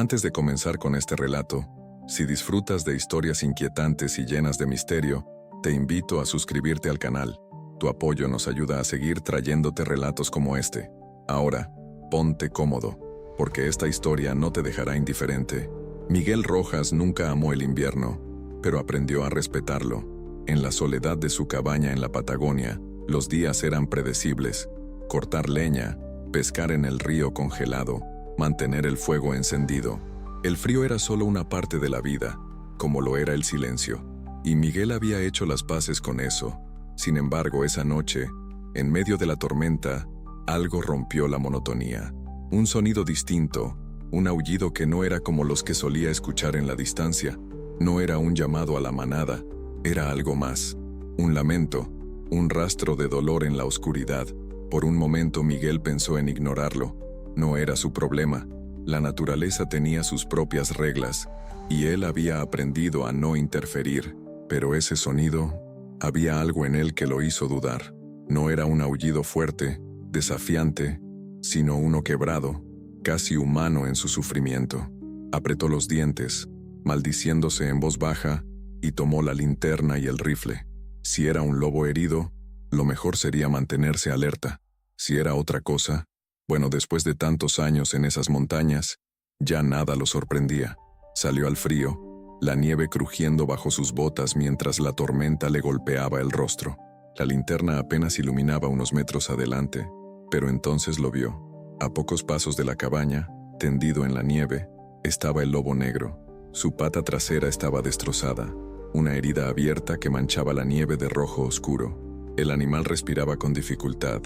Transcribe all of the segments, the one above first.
Antes de comenzar con este relato, si disfrutas de historias inquietantes y llenas de misterio, te invito a suscribirte al canal. Tu apoyo nos ayuda a seguir trayéndote relatos como este. Ahora, ponte cómodo, porque esta historia no te dejará indiferente. Miguel Rojas nunca amó el invierno, pero aprendió a respetarlo. En la soledad de su cabaña en la Patagonia, los días eran predecibles. Cortar leña, pescar en el río congelado, mantener el fuego encendido. El frío era solo una parte de la vida, como lo era el silencio, y Miguel había hecho las paces con eso. Sin embargo, esa noche, en medio de la tormenta, algo rompió la monotonía. Un sonido distinto, un aullido que no era como los que solía escuchar en la distancia. No era un llamado a la manada, era algo más. Un lamento, un rastro de dolor en la oscuridad. Por un momento Miguel pensó en ignorarlo. No era su problema. La naturaleza tenía sus propias reglas, y él había aprendido a no interferir. Pero ese sonido, había algo en él que lo hizo dudar. No era un aullido fuerte, desafiante, sino uno quebrado, casi humano en su sufrimiento. Apretó los dientes, maldiciéndose en voz baja, y tomó la linterna y el rifle. Si era un lobo herido, lo mejor sería mantenerse alerta. Si era otra cosa, bueno, después de tantos años en esas montañas, ya nada lo sorprendía. Salió al frío, la nieve crujiendo bajo sus botas mientras la tormenta le golpeaba el rostro. La linterna apenas iluminaba unos metros adelante, pero entonces lo vio. A pocos pasos de la cabaña, tendido en la nieve, estaba el lobo negro. Su pata trasera estaba destrozada, una herida abierta que manchaba la nieve de rojo oscuro. El animal respiraba con dificultad.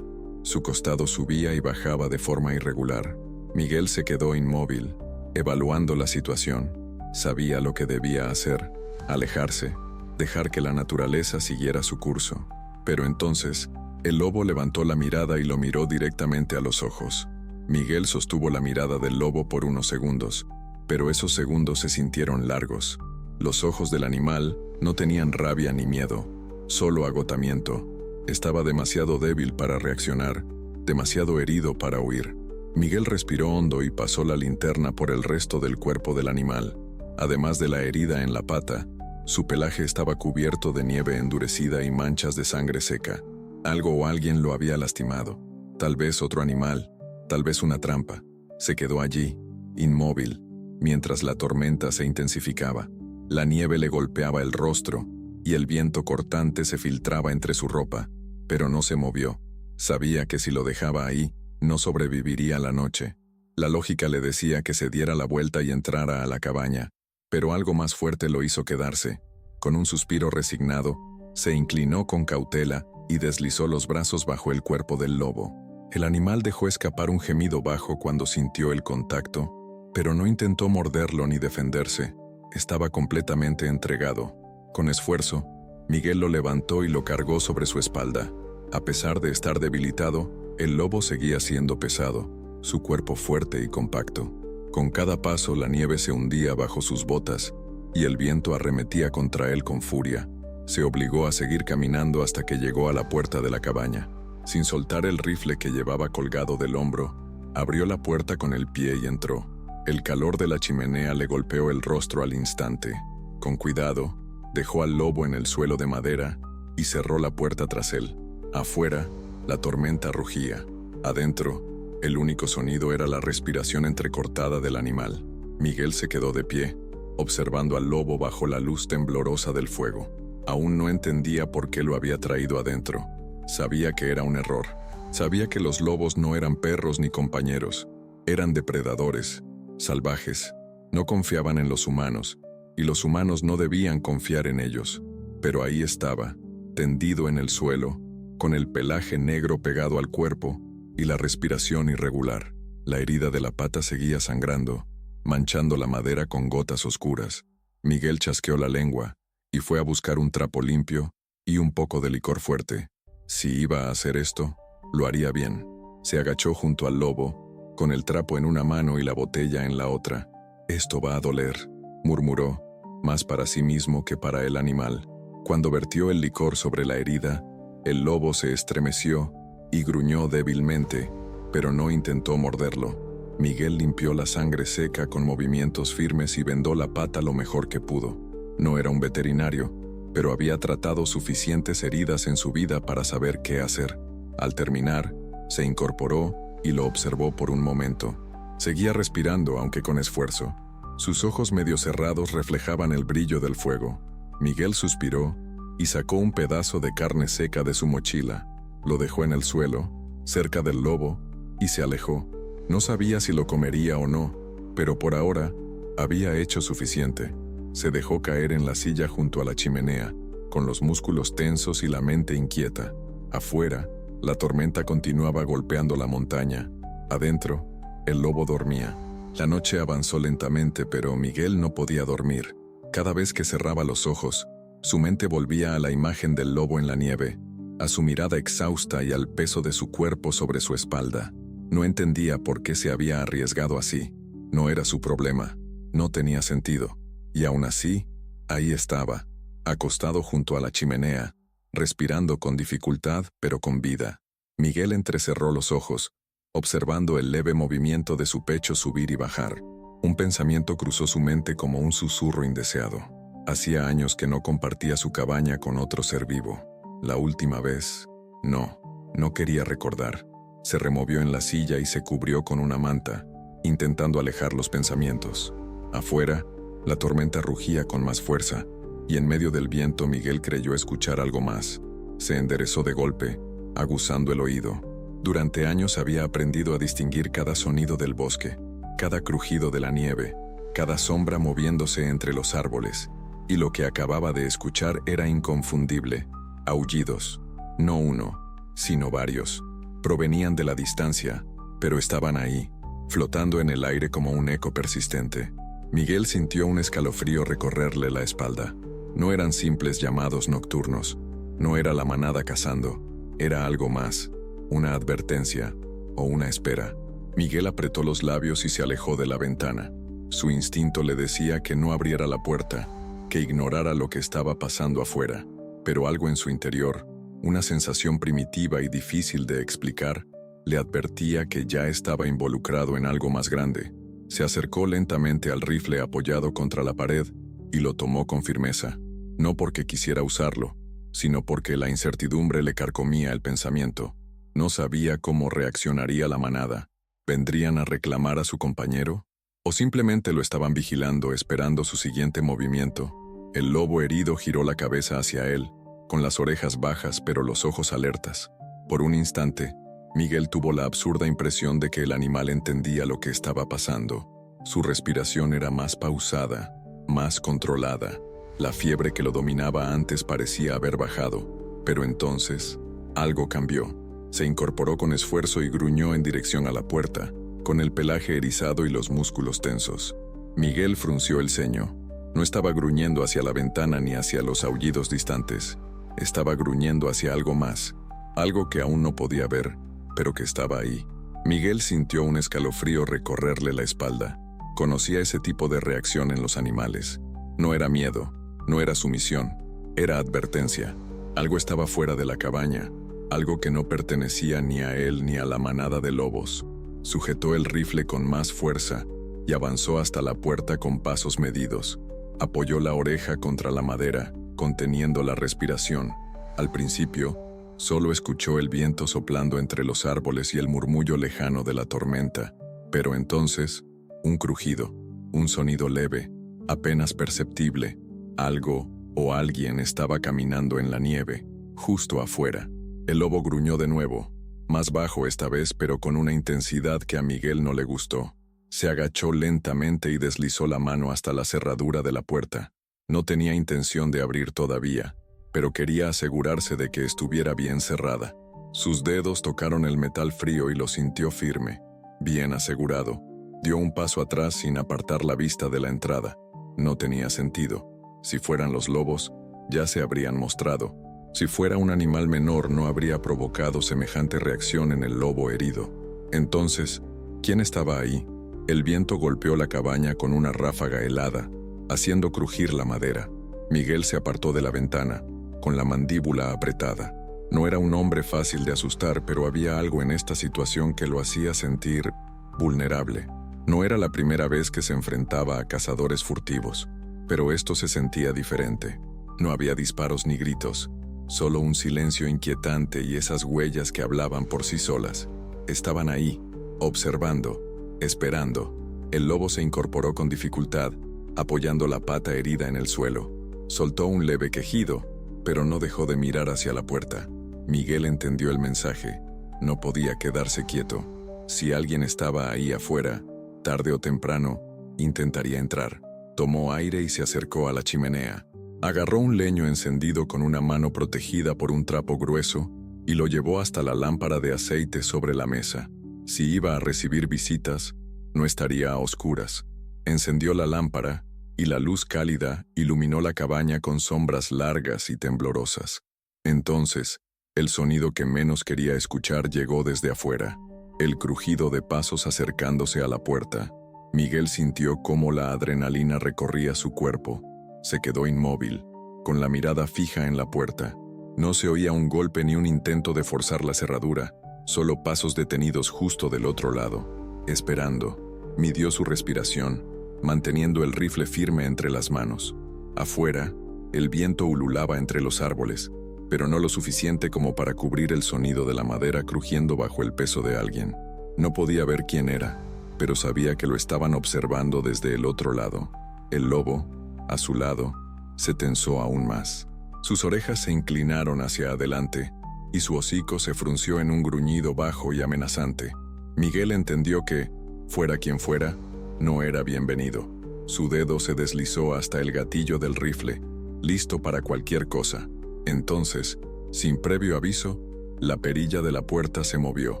Su costado subía y bajaba de forma irregular. Miguel se quedó inmóvil, evaluando la situación. Sabía lo que debía hacer: alejarse, dejar que la naturaleza siguiera su curso. Pero entonces, el lobo levantó la mirada y lo miró directamente a los ojos. Miguel sostuvo la mirada del lobo por unos segundos, pero esos segundos se sintieron largos. Los ojos del animal no tenían rabia ni miedo, solo agotamiento. Estaba demasiado débil para reaccionar, demasiado herido para huir. Miguel respiró hondo y pasó la linterna por el resto del cuerpo del animal. Además de la herida en la pata, su pelaje estaba cubierto de nieve endurecida y manchas de sangre seca. Algo o alguien lo había lastimado. Tal vez otro animal, tal vez una trampa. Se quedó allí, inmóvil, mientras la tormenta se intensificaba. La nieve le golpeaba el rostro, y el viento cortante se filtraba entre su ropa, pero no se movió. Sabía que si lo dejaba ahí, no sobreviviría la noche. La lógica le decía que se diera la vuelta y entrara a la cabaña, pero algo más fuerte lo hizo quedarse. Con un suspiro resignado, se inclinó con cautela y deslizó los brazos bajo el cuerpo del lobo. El animal dejó escapar un gemido bajo cuando sintió el contacto, pero no intentó morderlo ni defenderse. Estaba completamente entregado. Con esfuerzo, Miguel lo levantó y lo cargó sobre su espalda. A pesar de estar debilitado, el lobo seguía siendo pesado, su cuerpo fuerte y compacto. Con cada paso la nieve se hundía bajo sus botas, y el viento arremetía contra él con furia. Se obligó a seguir caminando hasta que llegó a la puerta de la cabaña. Sin soltar el rifle que llevaba colgado del hombro, abrió la puerta con el pie y entró. El calor de la chimenea le golpeó el rostro al instante. Con cuidado, dejó al lobo en el suelo de madera y cerró la puerta tras él. Afuera, la tormenta rugía. Adentro, el único sonido era la respiración entrecortada del animal. Miguel se quedó de pie, observando al lobo bajo la luz temblorosa del fuego. Aún no entendía por qué lo había traído adentro. Sabía que era un error. Sabía que los lobos no eran perros ni compañeros. Eran depredadores, salvajes. No confiaban en los humanos, y los humanos no debían confiar en ellos. Pero ahí estaba, tendido en el suelo, con el pelaje negro pegado al cuerpo y la respiración irregular. La herida de la pata seguía sangrando, manchando la madera con gotas oscuras. Miguel chasqueó la lengua y fue a buscar un trapo limpio y un poco de licor fuerte. Si iba a hacer esto, lo haría bien. Se agachó junto al lobo, con el trapo en una mano y la botella en la otra. «Esto va a doler», murmuró, más para sí mismo que para el animal. Cuando vertió el licor sobre la herida, el lobo se estremeció y gruñó débilmente, pero no intentó morderlo. Miguel limpió la sangre seca con movimientos firmes y vendó la pata lo mejor que pudo. No era un veterinario, pero había tratado suficientes heridas en su vida para saber qué hacer. Al terminar, se incorporó y lo observó por un momento. Seguía respirando, aunque con esfuerzo. Sus ojos medio cerrados reflejaban el brillo del fuego. Miguel suspiró y sacó un pedazo de carne seca de su mochila. Lo dejó en el suelo, cerca del lobo, y se alejó. No sabía si lo comería o no, pero por ahora había hecho suficiente. Se dejó caer en la silla junto a la chimenea, con los músculos tensos y la mente inquieta. Afuera, la tormenta continuaba golpeando la montaña. Adentro, el lobo dormía. La noche avanzó lentamente, pero Miguel no podía dormir. Cada vez que cerraba los ojos, su mente volvía a la imagen del lobo en la nieve, a su mirada exhausta y al peso de su cuerpo sobre su espalda. No entendía por qué se había arriesgado así. No era su problema. No tenía sentido. Y aún así, ahí estaba, acostado junto a la chimenea, respirando con dificultad pero con vida. Miguel entrecerró los ojos, observando el leve movimiento de su pecho subir y bajar. Un pensamiento cruzó su mente como un susurro indeseado. Hacía años que no compartía su cabaña con otro ser vivo. La última vez, no quería recordar. Se removió en la silla y se cubrió con una manta, intentando alejar los pensamientos. Afuera, la tormenta rugía con más fuerza, y en medio del viento Miguel creyó escuchar algo más. Se enderezó de golpe, aguzando el oído. Durante años había aprendido a distinguir cada sonido del bosque, cada crujido de la nieve, cada sombra moviéndose entre los árboles, y lo que acababa de escuchar era inconfundible. Aullidos, no uno, sino varios. Provenían de la distancia, pero estaban ahí, flotando en el aire como un eco persistente. Miguel sintió un escalofrío recorrerle la espalda. No eran simples llamados nocturnos, no era la manada cazando, era algo más, una advertencia o una espera. Miguel apretó los labios y se alejó de la ventana. Su instinto le decía que no abriera la puerta, que ignorara lo que estaba pasando afuera, pero algo en su interior, una sensación primitiva y difícil de explicar, le advertía que ya estaba involucrado en algo más grande. Se acercó lentamente al rifle apoyado contra la pared y lo tomó con firmeza, no porque quisiera usarlo, sino porque la incertidumbre le carcomía el pensamiento. No sabía cómo reaccionaría la manada. ¿Vendrían a reclamar a su compañero? ¿O simplemente lo estaban vigilando esperando su siguiente movimiento? El lobo herido giró la cabeza hacia él, con las orejas bajas pero los ojos alertas. Por un instante, Miguel tuvo la absurda impresión de que el animal entendía lo que estaba pasando. Su respiración era más pausada, más controlada. La fiebre que lo dominaba antes parecía haber bajado, pero entonces, algo cambió. Se incorporó con esfuerzo y gruñó en dirección a la puerta, con el pelaje erizado y los músculos tensos. Miguel frunció el ceño. No estaba gruñendo hacia la ventana ni hacia los aullidos distantes. Estaba gruñendo hacia algo más, algo que aún no podía ver, pero que estaba ahí. Miguel sintió un escalofrío recorrerle la espalda. Conocía ese tipo de reacción en los animales. No era miedo, no era sumisión, era advertencia. Algo estaba fuera de la cabaña, algo que no pertenecía ni a él ni a la manada de lobos. Sujetó el rifle con más fuerza y avanzó hasta la puerta con pasos medidos. Apoyó la oreja contra la madera, conteniendo la respiración. Al principio, solo escuchó el viento soplando entre los árboles y el murmullo lejano de la tormenta, pero entonces, un crujido, un sonido leve, apenas perceptible. Algo o alguien estaba caminando en la nieve, justo afuera. El lobo gruñó de nuevo, más bajo esta vez, pero con una intensidad que a Miguel no le gustó. Se agachó lentamente y deslizó la mano hasta la cerradura de la puerta. No tenía intención de abrir todavía, pero quería asegurarse de que estuviera bien cerrada. Sus dedos tocaron el metal frío y lo sintió firme, bien asegurado. Dio un paso atrás sin apartar la vista de la entrada. No tenía sentido. Si fueran los lobos, ya se habrían mostrado. Si fuera un animal menor, no habría provocado semejante reacción en el lobo herido. Entonces, ¿quién estaba ahí? El viento golpeó la cabaña con una ráfaga helada, haciendo crujir la madera. Miguel se apartó de la ventana, con la mandíbula apretada. No era un hombre fácil de asustar, pero había algo en esta situación que lo hacía sentir vulnerable. No era la primera vez que se enfrentaba a cazadores furtivos, pero esto se sentía diferente. No había disparos ni gritos, solo un silencio inquietante y esas huellas que hablaban por sí solas. Estaban ahí, observando, esperando. El lobo se incorporó con dificultad, apoyando la pata herida en el suelo. Soltó un leve quejido, pero no dejó de mirar hacia la puerta. Miguel entendió el mensaje. No podía quedarse quieto. Si alguien estaba ahí afuera, tarde o temprano, intentaría entrar. Tomó aire y se acercó a la chimenea. Agarró un leño encendido con una mano protegida por un trapo grueso y lo llevó hasta la lámpara de aceite sobre la mesa. Si iba a recibir visitas, no estaría a oscuras. Encendió la lámpara y la luz cálida iluminó la cabaña con sombras largas y temblorosas. Entonces, el sonido que menos quería escuchar llegó desde afuera. El crujido de pasos acercándose a la puerta. Miguel sintió cómo la adrenalina recorría su cuerpo. Se quedó inmóvil, con la mirada fija en la puerta. No se oía un golpe ni un intento de forzar la cerradura, solo pasos detenidos justo del otro lado. Esperando, midió su respiración, manteniendo el rifle firme entre las manos. Afuera, el viento ululaba entre los árboles, pero no lo suficiente como para cubrir el sonido de la madera crujiendo bajo el peso de alguien. No podía ver quién era, pero sabía que lo estaban observando desde el otro lado. El lobo, a su lado, se tensó aún más. Sus orejas se inclinaron hacia adelante y su hocico se frunció en un gruñido bajo y amenazante. Miguel entendió que, fuera quien fuera, no era bienvenido. Su dedo se deslizó hasta el gatillo del rifle, listo para cualquier cosa. Entonces, sin previo aviso, la perilla de la puerta se movió.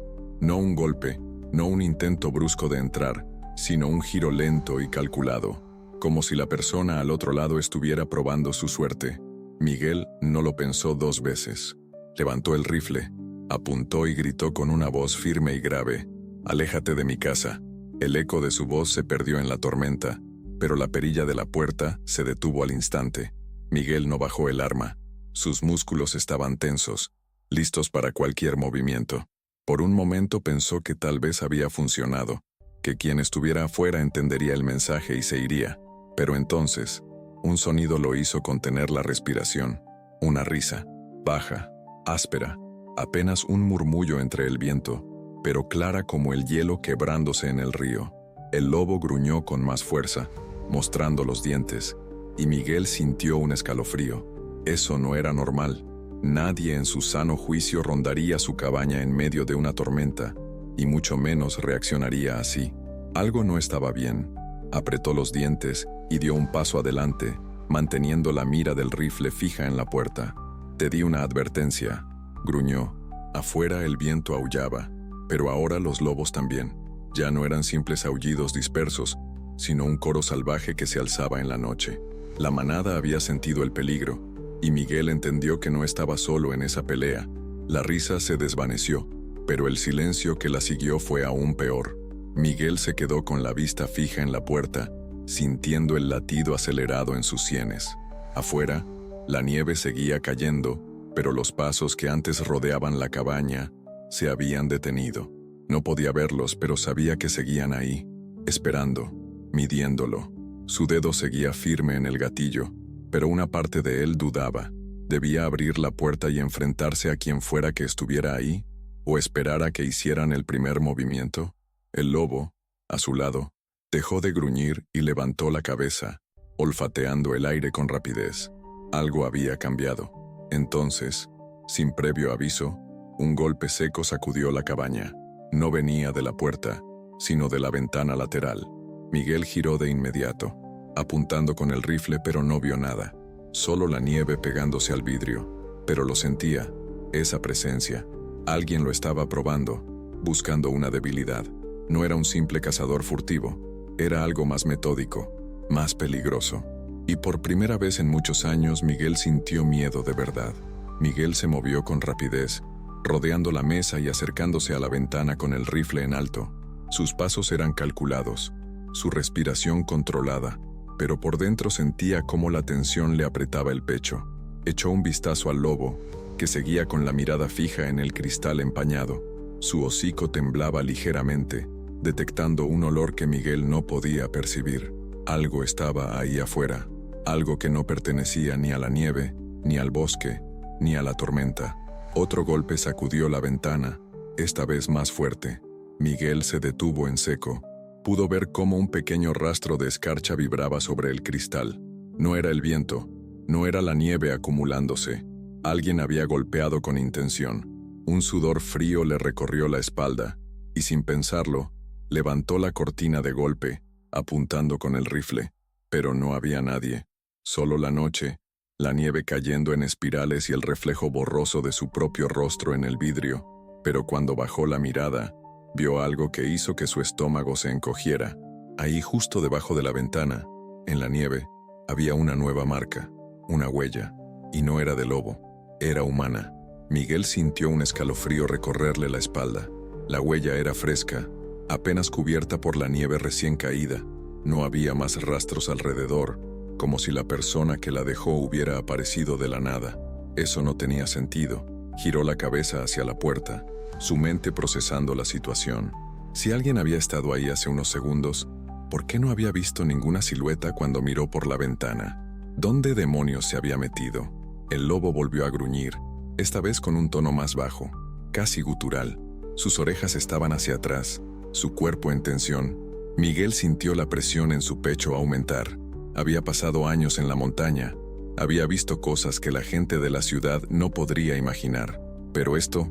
No un golpe, no un intento brusco de entrar, sino un giro lento y calculado, como si la persona al otro lado estuviera probando su suerte. Miguel no lo pensó dos veces. Levantó el rifle, apuntó y gritó con una voz firme y grave: «Aléjate de mi casa». El eco de su voz se perdió en la tormenta, pero la perilla de la puerta se detuvo al instante. Miguel no bajó el arma. Sus músculos estaban tensos, listos para cualquier movimiento. Por un momento pensó que tal vez había funcionado, que quien estuviera afuera entendería el mensaje y se iría. Pero entonces, un sonido lo hizo contener la respiración. Una risa, baja, áspera, apenas un murmullo entre el viento, pero clara como el hielo quebrándose en el río. El lobo gruñó con más fuerza, mostrando los dientes, y Miguel sintió un escalofrío. Eso no era normal. Nadie en su sano juicio rondaría su cabaña en medio de una tormenta, y mucho menos reaccionaría así. Algo no estaba bien. Apretó los dientes y dio un paso adelante, manteniendo la mira del rifle fija en la puerta. «Te di una advertencia», gruñó. Afuera el viento aullaba, pero ahora los lobos también. Ya no eran simples aullidos dispersos, sino un coro salvaje que se alzaba en la noche. La manada había sentido el peligro, y Miguel entendió que no estaba solo en esa pelea. La risa se desvaneció, pero el silencio que la siguió fue aún peor. Miguel se quedó con la vista fija en la puerta, sintiendo el latido acelerado en sus sienes. Afuera, la nieve seguía cayendo, pero los pasos que antes rodeaban la cabaña se habían detenido. No podía verlos, pero sabía que seguían ahí, esperando, midiéndolo. Su dedo seguía firme en el gatillo, pero una parte de él dudaba. ¿Debía abrir la puerta y enfrentarse a quien fuera que estuviera ahí? ¿O esperar a que hicieran el primer movimiento? El lobo, a su lado, dejó de gruñir y levantó la cabeza, olfateando el aire con rapidez. Algo había cambiado. Entonces, sin previo aviso, un golpe seco sacudió la cabaña. No venía de la puerta, sino de la ventana lateral. Miguel giró de inmediato, apuntando con el rifle, pero no vio nada. Solo la nieve pegándose al vidrio. Pero lo sentía, esa presencia. Alguien lo estaba probando, buscando una debilidad. No era un simple cazador furtivo, era algo más metódico, más peligroso. Y por primera vez en muchos años Miguel sintió miedo de verdad. Miguel se movió con rapidez, rodeando la mesa y acercándose a la ventana con el rifle en alto. Sus pasos eran calculados, su respiración controlada, pero por dentro sentía cómo la tensión le apretaba el pecho. Echó un vistazo al lobo, que seguía con la mirada fija en el cristal empañado. Su hocico temblaba ligeramente, detectando un olor que Miguel no podía percibir. Algo estaba ahí afuera, algo que no pertenecía ni a la nieve, ni al bosque, ni a la tormenta. Otro golpe sacudió la ventana, esta vez más fuerte. Miguel se detuvo en seco. Pudo ver cómo un pequeño rastro de escarcha vibraba sobre el cristal. No era el viento, no era la nieve acumulándose. Alguien había golpeado con intención. Un sudor frío le recorrió la espalda, y sin pensarlo, levantó la cortina de golpe, apuntando con el rifle. Pero no había nadie. Solo la noche, la nieve cayendo en espirales y el reflejo borroso de su propio rostro en el vidrio. Pero cuando bajó la mirada, vio algo que hizo que su estómago se encogiera. Ahí, justo debajo de la ventana, en la nieve, había una nueva marca, una huella, y no era de lobo, era humana. Miguel sintió un escalofrío recorrerle la espalda. La huella era fresca, apenas cubierta por la nieve recién caída. No había más rastros alrededor, como si la persona que la dejó hubiera aparecido de la nada. Eso no tenía sentido. Giró la cabeza hacia la puerta, su mente procesando la situación. Si alguien había estado ahí hace unos segundos, ¿por qué no había visto ninguna silueta cuando miró por la ventana? ¿Dónde demonios se había metido? El lobo volvió a gruñir, esta vez con un tono más bajo, casi gutural. Sus orejas estaban hacia atrás, su cuerpo en tensión. Miguel sintió la presión en su pecho aumentar. Había pasado años en la montaña, había visto cosas que la gente de la ciudad no podría imaginar. Pero esto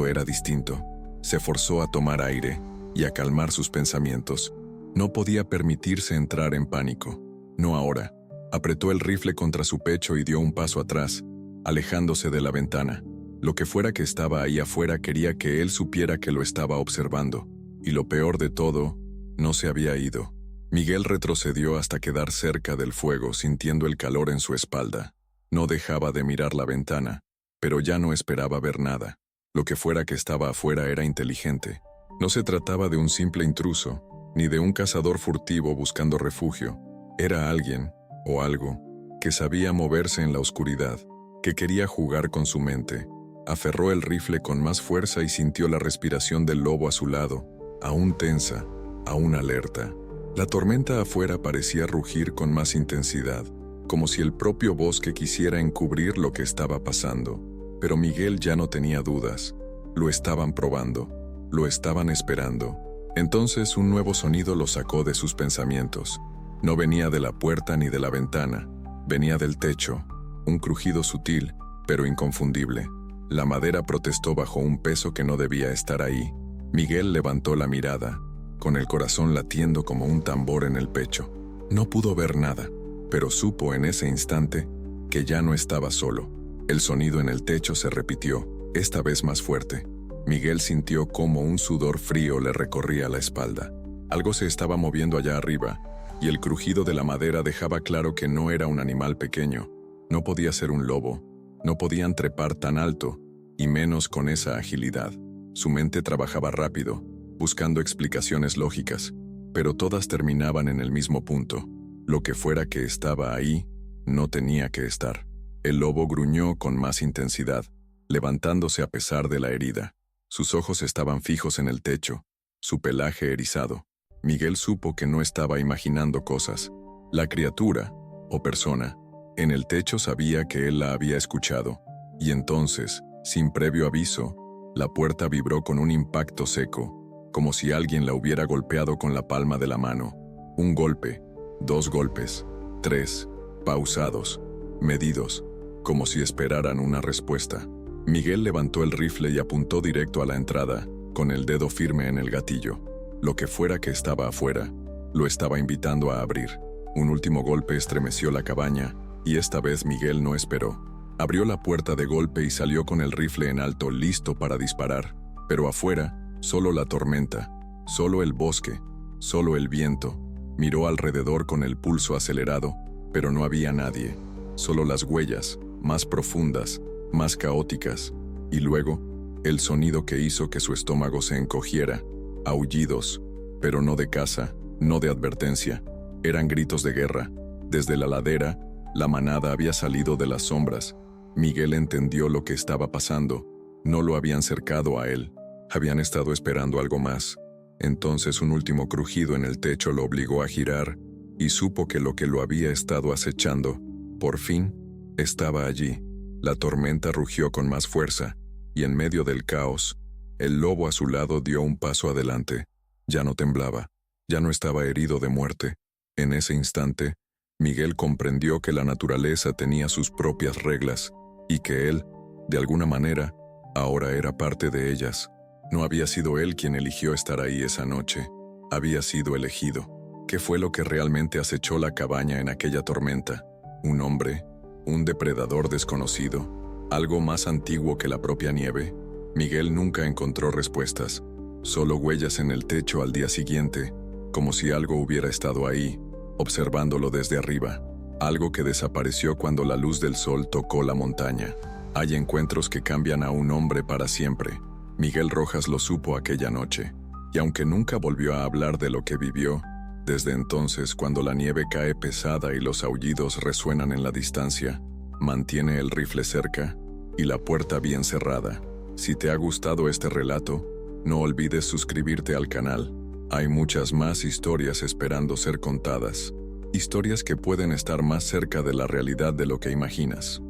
era distinto. Se forzó a tomar aire y a calmar sus pensamientos. No podía permitirse entrar en pánico. No ahora. Apretó el rifle contra su pecho y dio un paso atrás, alejándose de la ventana. Lo que fuera que estaba ahí afuera quería que él supiera que lo estaba observando. Y lo peor de todo, no se había ido. Miguel retrocedió hasta quedar cerca del fuego, sintiendo el calor en su espalda. No dejaba de mirar la ventana, pero ya no esperaba ver nada. Lo que fuera que estaba afuera era inteligente. No se trataba de un simple intruso, ni de un cazador furtivo buscando refugio. Era alguien, o algo, que sabía moverse en la oscuridad, que quería jugar con su mente. Aferró el rifle con más fuerza y sintió la respiración del lobo a su lado, aún tensa, aún alerta. La tormenta afuera parecía rugir con más intensidad, como si el propio bosque quisiera encubrir lo que estaba pasando. Pero Miguel ya no tenía dudas. Lo estaban probando, lo estaban esperando. Entonces un nuevo sonido lo sacó de sus pensamientos. No venía de la puerta ni de la ventana, venía del techo, un crujido sutil, pero inconfundible. La madera protestó bajo un peso que no debía estar ahí. Miguel levantó la mirada, con el corazón latiendo como un tambor en el pecho. No pudo ver nada, pero supo en ese instante que ya no estaba solo. El sonido en el techo se repitió, esta vez más fuerte. Miguel sintió como un sudor frío le recorría la espalda. Algo se estaba moviendo allá arriba, y el crujido de la madera dejaba claro que no era un animal pequeño. No podía ser un lobo, no podían trepar tan alto, y menos con esa agilidad. Su mente trabajaba rápido, buscando explicaciones lógicas, pero todas terminaban en el mismo punto. Lo que fuera que estaba ahí, no tenía que estar. El lobo gruñó con más intensidad, levantándose a pesar de la herida. Sus ojos estaban fijos en el techo, su pelaje erizado. Miguel supo que no estaba imaginando cosas. La criatura, o persona, en el techo sabía que él la había escuchado, y entonces, sin previo aviso, la puerta vibró con un impacto seco, como si alguien la hubiera golpeado con la palma de la mano. Un golpe, 2 golpes, 3, pausados, medidos, como si esperaran una respuesta. Miguel levantó el rifle y apuntó directo a la entrada, con el dedo firme en el gatillo. Lo que fuera que estaba afuera, lo estaba invitando a abrir. Un último golpe estremeció la cabaña, y esta vez Miguel no esperó. Abrió la puerta de golpe y salió con el rifle en alto, listo para disparar. Pero afuera, solo la tormenta, solo el bosque, solo el viento. Miró alrededor con el pulso acelerado, pero no había nadie. Solo las huellas, más profundas, más caóticas. Y luego, el sonido que hizo que su estómago se encogiera. Aullidos, pero no de caza, no de advertencia. Eran gritos de guerra. Desde la ladera, la manada había salido de las sombras. Miguel entendió lo que estaba pasando. No lo habían cercado a él. Habían estado esperando algo más. Entonces un último crujido en el techo lo obligó a girar y supo que lo había estado acechando, por fin, estaba allí. La tormenta rugió con más fuerza, y en medio del caos, el lobo a su lado dio un paso adelante. Ya no temblaba, ya no estaba herido de muerte. En ese instante, Miguel comprendió que la naturaleza tenía sus propias reglas, y que él, de alguna manera, ahora era parte de ellas. No había sido él quien eligió estar ahí esa noche, había sido elegido. ¿Qué fue lo que realmente acechó la cabaña en aquella tormenta? ¿Un hombre? ¿Un depredador desconocido? ¿Algo más antiguo que la propia nieve? Miguel nunca encontró respuestas, solo huellas en el techo al día siguiente, como si algo hubiera estado ahí, observándolo desde arriba, algo que desapareció cuando la luz del sol tocó la montaña. Hay encuentros que cambian a un hombre para siempre. Miguel Rojas lo supo aquella noche, y aunque nunca volvió a hablar de lo que vivió, desde entonces, cuando la nieve cae pesada y los aullidos resuenan en la distancia, mantiene el rifle cerca y la puerta bien cerrada. Si te ha gustado este relato, no olvides suscribirte al canal. Hay muchas más historias esperando ser contadas. Historias que pueden estar más cerca de la realidad de lo que imaginas.